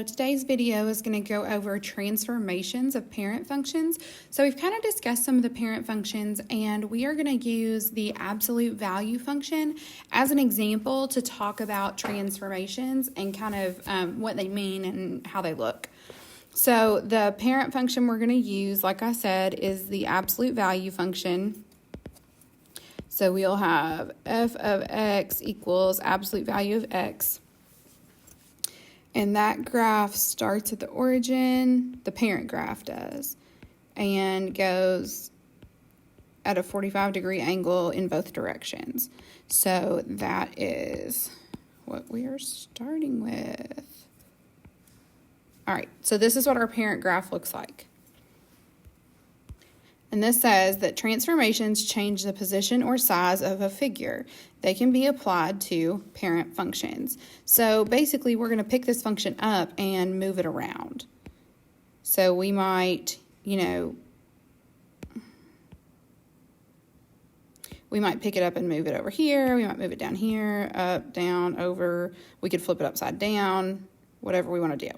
today's video is going to go over transformations of parent functions. So we've kind of discussed some of the parent functions, and we are going to use the absolute value function as an example to talk about transformations and kind of what they mean and how they look. So the parent function we're going to use, like I said, is the absolute value function. So we'll have f of x equals absolute value of x. And that graph starts at the origin, the parent graph does, and goes at a 45-degree angle in both directions. So that is what we are starting with. All right, so this is what our parent graph looks like. And this says that transformations change the position or size of a figure. They can be applied to parent functions. So basically, we're going to pick this function up and move it around. So we might, we might pick it up and move it over here. We might move it down here, up, down, over. We could flip it upside down, whatever we want to do.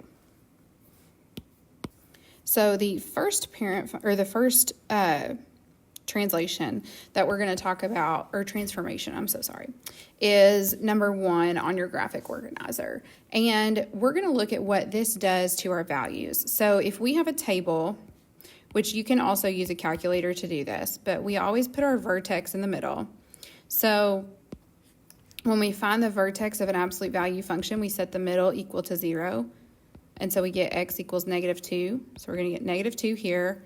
So the first translation that we're going to talk about, or transformation, is number 1 on your graphic organizer. And we're going to look at what this does to our values. So if we have a table, which you can also use a calculator to do this, but we always put our vertex in the middle. So when we find the vertex of an absolute value function, we set the middle equal to 0. And so we get x equals -2. So we're going to get -2 here.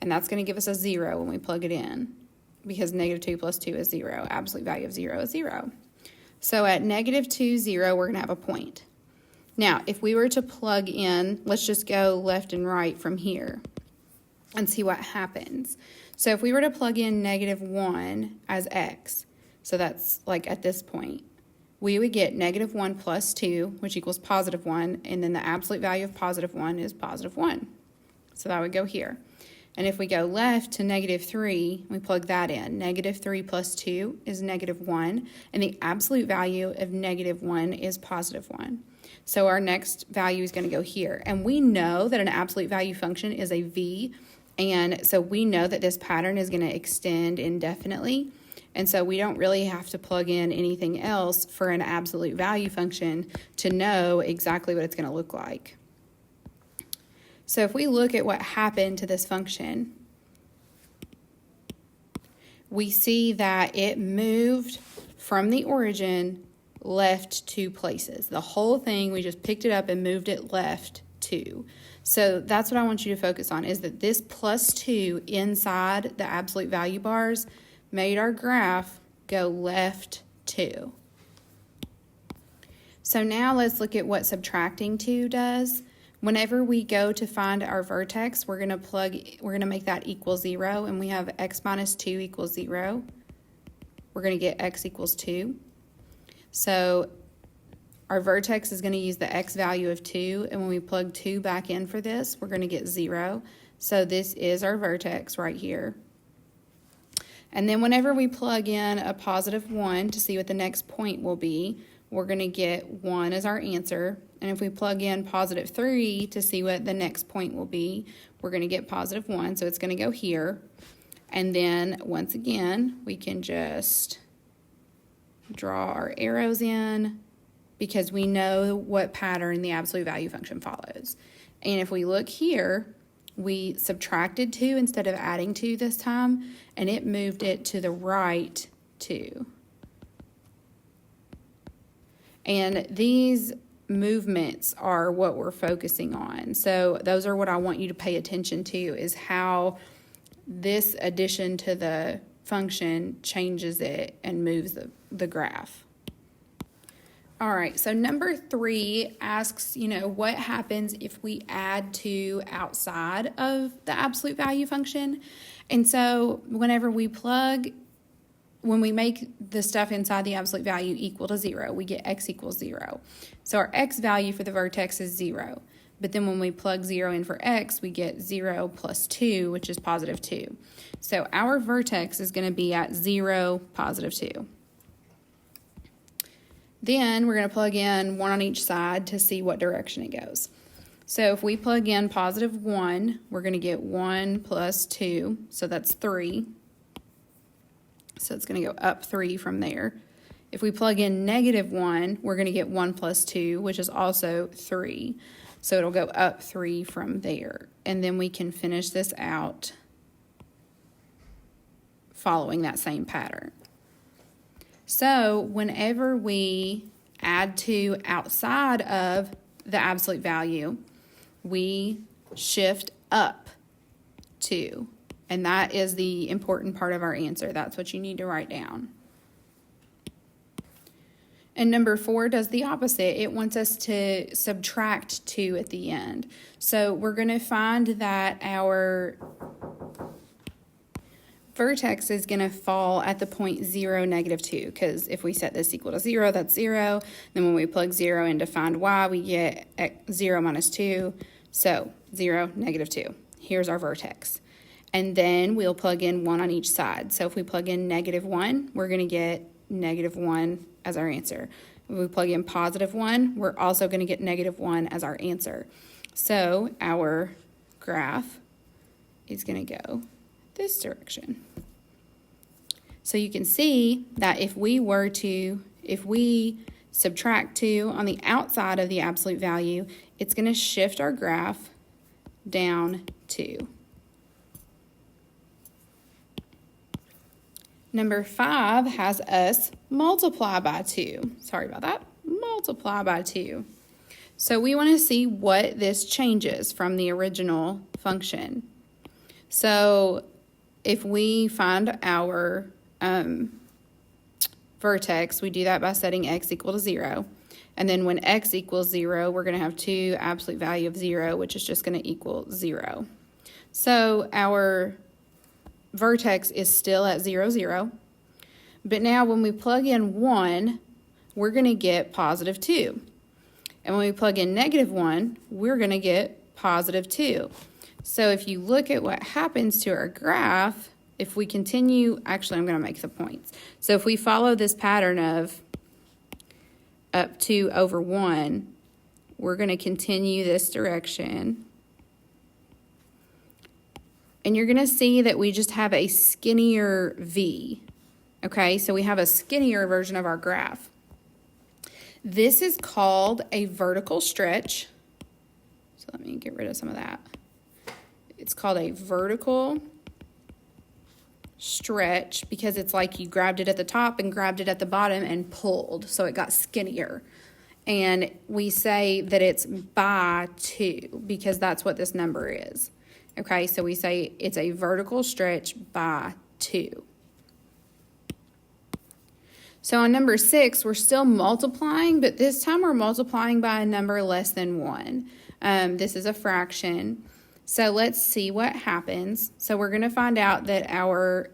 And that's going to give us a 0 when we plug it in, because -2 plus 2 is 0. Absolute value of 0 is 0. So at -2, 0, we're going to have a point. Now, if we were to plug in, let's just go left and right from here and see what happens. So if we were to plug in -1 as x, so that's like at this point, we would get -1 plus 2, which equals +1, and then the absolute value of +1 is +1. So that would go here. And if we go left to -3, we plug that in. -3 plus 2 is -1, and the absolute value of -1 is +1. So our next value is going to go here. And we know that an absolute value function is a v, and so we know that this pattern is going to extend indefinitely. And so we don't really have to plug in anything else for an absolute value function to know exactly what it's going to look like. So if we look at what happened to this function, we see that it moved from the origin left 2 places. The whole thing, we just picked it up and moved it left 2. So that's what I want you to focus on, is that this +2 inside the absolute value bars made our graph go left 2. So now let's look at what subtracting 2 does. Whenever we go to find our vertex, we're going to make that equal 0, and we have x minus 2 equals 0. We're going to get x equals 2. So our vertex is going to use the x value of 2, and when we plug 2 back in for this, we're going to get 0. So this is our vertex right here. And then whenever we plug in a +1 to see what the next point will be, we're going to get 1 as our answer. And if we plug in +3 to see what the next point will be, we're going to get +1. So it's going to go here. And then once again, we can just draw our arrows in because we know what pattern the absolute value function follows. And if we look here, we subtracted 2 instead of adding 2 this time, and it moved it to the right 2. And these movements are what we're focusing on. So those are what I want you to pay attention to, is how this addition to the function changes it and moves the graph. All right, so number 3 asks, what happens if we add 2 outside of the absolute value function? And so whenever when we make the stuff inside the absolute value equal to 0, we get x equals 0. So our x value for the vertex is 0. But then when we plug 0 in for x, we get 0 plus 2, which is +2. So our vertex is going to be at 0, +2. Then we're going to plug in 1 on each side to see what direction it goes. So if we plug in positive 1, we're going to get 1 plus 2, so that's 3. So it's going to go up 3 from there. If we plug in negative 1, we're going to get 1 plus 2, which is also 3. So it'll go up 3 from there. And then we can finish this out following that same pattern. So whenever we add 2 outside of the absolute value, we shift up 2. And that is the important part of our answer. That's what you need to write down. And number 4 does the opposite. It wants us to subtract 2 at the end. So we're going to find that our vertex is going to fall at the point 0, negative 2, because if we set this equal to 0, that's 0. Then when we plug 0 in to find y, we get 0 minus 2. So 0, negative 2. Here's our vertex. And then we'll plug in 1 on each side. So if we plug in negative 1, we're going to get negative 1 as our answer. If we plug in positive 1, we're also going to get negative 1 as our answer. So our graph is going to go this direction. So you can see that if we subtract 2 on the outside of the absolute value, it's going to shift our graph down 2. Number 5 has us multiply by 2. Sorry about that. Multiply by 2. So we want to see what this changes from the original function. So if we find our vertex, we do that by setting x equal to 0. And then when x equals 0, we're going to have 2 absolute value of 0, which is just going to equal 0. So our vertex is still at 0, 0. But now when we plug in 1, we're going to get positive 2. And when we plug in negative 1, we're going to get positive 2. So if you look at what happens to our graph, if we continue, actually I'm going to make the points. So if we follow this pattern of up 2 over 1, we're going to continue this direction. And you're going to see that we just have a skinnier V. Okay, so we have a skinnier version of our graph. This is called a vertical stretch. So let me get rid of some of that. It's called a vertical stretch because it's like you grabbed it at the top and grabbed it at the bottom and pulled, so it got skinnier. And we say that it's by 2 because that's what this number is. Okay, so we say it's a vertical stretch by 2. So on number 6, we're still multiplying, but this time we're multiplying by a number less than 1. This is a fraction. So let's see what happens. So we're going to find out that our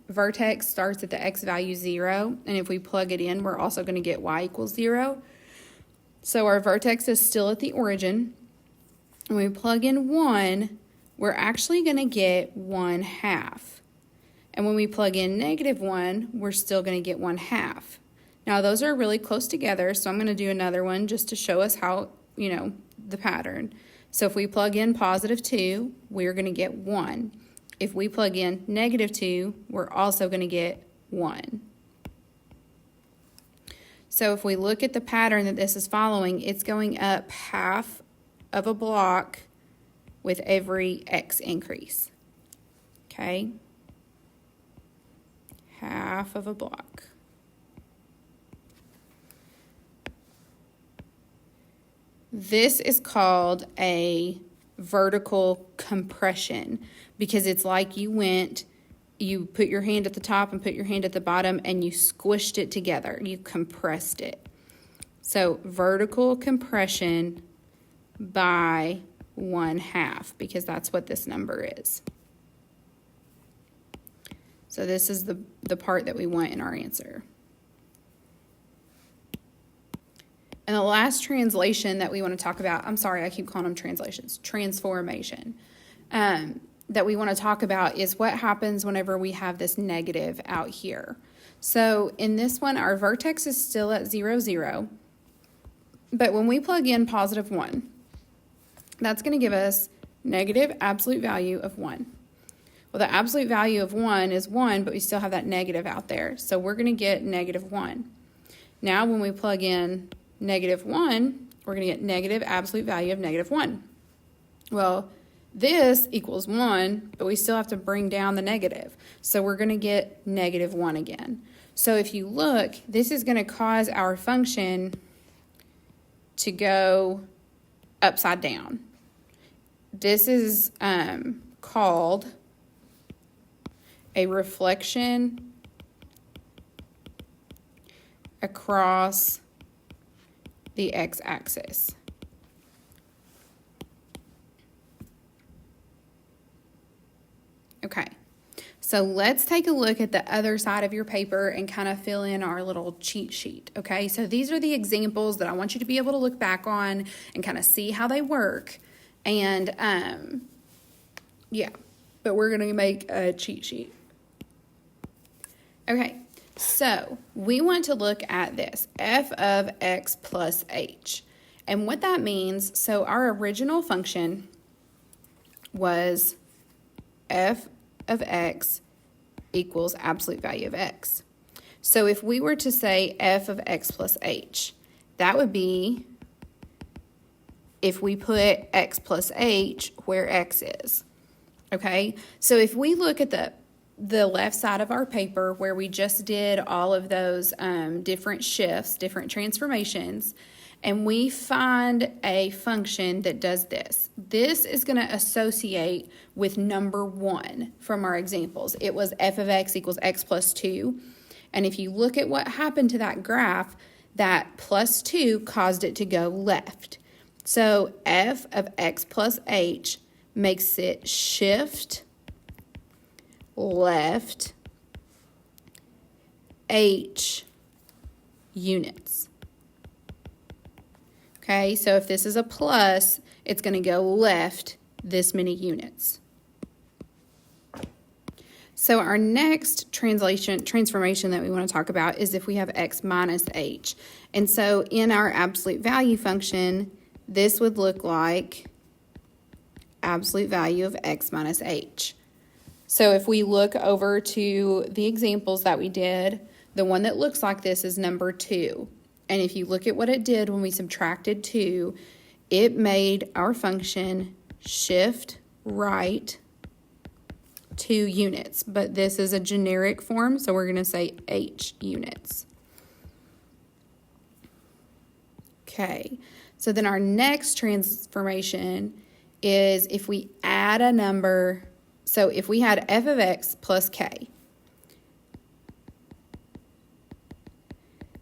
vertex starts at the x value 0. And if we plug it in, we're also going to get y equals 0. So our vertex is still at the origin. When we plug in 1, we're actually going to get 1/2. And when we plug in negative 1, we're still going to get 1/2. Now, those are really close together, so I'm going to do another one just to show us how, the pattern. So if we plug in positive 2, we're going to get 1. If we plug in negative 2, we're also going to get 1. So if we look at the pattern that this is following, it's going up half of a block with every x increase. Okay? Half of a block. This is called a vertical compression because it's like you put your hand at the top and put your hand at the bottom and you squished it together. You compressed it. So vertical compression by 1/2 because that's what this number is. So this is the part that we want in our answer. And the last translation that we want to talk about, I'm sorry, I keep calling them translations, transformation, that we want to talk about is what happens whenever we have this negative out here. So in this one, our vertex is still at 0, 0. But when we plug in positive 1, That's going to give us negative absolute value of 1. Well, the absolute value of 1 is 1, but we still have that negative out there. So we're going to get negative 1. Now when we plug in negative 1, we're going to get negative absolute value of negative 1. Well, this equals 1, but we still have to bring down the negative. So we're going to get negative 1 again. So if you look, this is going to cause our function to go upside down. This is called a reflection across the x-axis. Okay, so let's take a look at the other side of your paper and kind of fill in our little cheat sheet, okay? So these are the examples that I want you to be able to look back on and kind of see how they work. And, yeah, but we're going to make a cheat sheet. Okay, so we want to look at this, f of x plus h. And what that means, so our original function was f of x equals absolute value of x. So if we were to say f of x plus h, that would be if we put x plus h where x is. Okay, so if we look at the left side of our paper where we just did all of those different shifts, different transformations, and we find a function that does this. This is going to associate with number 1 from our examples. It was f of x equals x plus 2. And if you look at what happened to that graph, that plus 2 caused it to go left. So f of x plus h makes it shift left h units. Okay, so if this is a plus, it's going to go left this many units. So our next transformation that we want to talk about is if we have x minus h. And so in our absolute value function, this would look like absolute value of x minus h. So if we look over to the examples that we did, the one that looks like this is number 2. And if you look at what it did when we subtracted 2, it made our function shift right 2 units. But this is a generic form, so we're going to say h units. Okay, so then our next transformation is if we add a number. So if we had f of x plus k,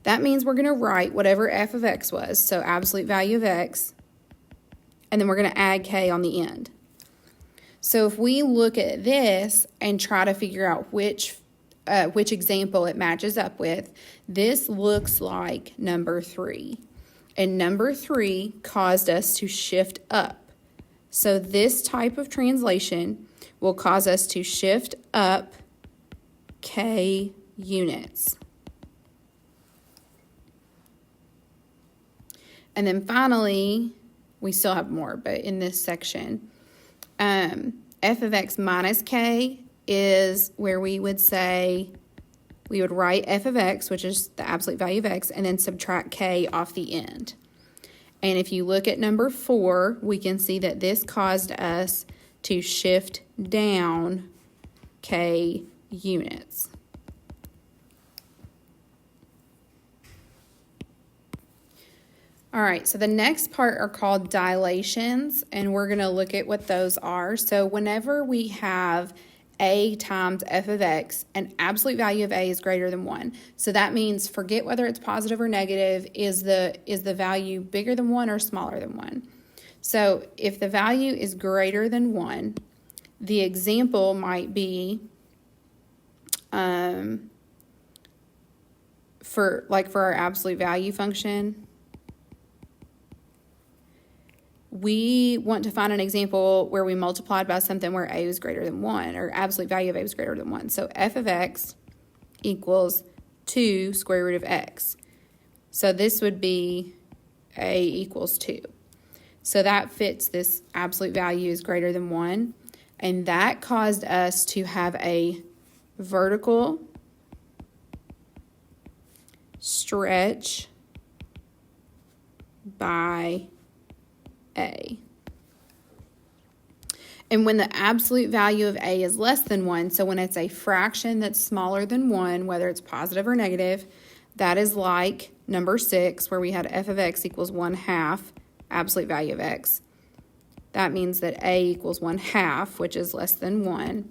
that means we're going to write whatever f of x was, so absolute value of x, and then we're going to add k on the end. So if we look at this and try to figure out which example it matches up with, this looks like number 3. And number 3 caused us to shift up. So this type of translation will cause us to shift up k units. And then finally, we still have more, but in this section, f of x minus k is where we would say, we would write f of x, which is the absolute value of x, and then subtract k off the end. And if you look at number 4, we can see that this caused us to shift down k units. All right, so the next part are called dilations, and we're going to look at what those are. So whenever we have a times f of x, an absolute value of a is greater than 1. So that means forget whether it's positive or negative, is the value bigger than 1 or smaller than 1? So if the value is greater than 1, the example might be for our absolute value function, we want to find an example where we multiplied by something where a was greater than 1, or absolute value of a was greater than 1. So f of x equals 2 square root of x. So this would be a equals 2. So that fits this absolute value is greater than 1. And that caused us to have a vertical stretch by A. And when the absolute value of A is less than 1, so when it's a fraction that's smaller than 1, whether it's positive or negative, that is like number 6, where we had f of x equals 1/2 absolute value of x. That means that A equals 1/2, which is less than 1.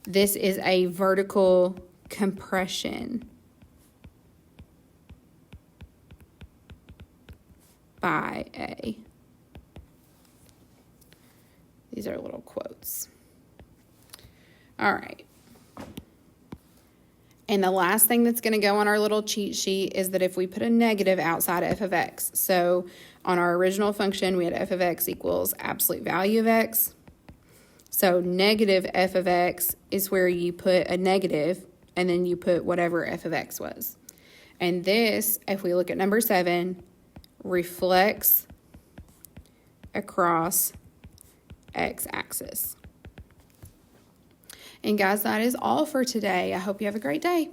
This is a vertical compression by A. These are little quotes. All right. And the last thing that's going to go on our little cheat sheet is that if we put a negative outside f of x, so on our original function, we had f of x equals absolute value of x. So negative f of x is where you put a negative and then you put whatever f of x was. And this, if we look at number 7, reflects across x-axis. And guys, that is all for today. I hope you have a great day.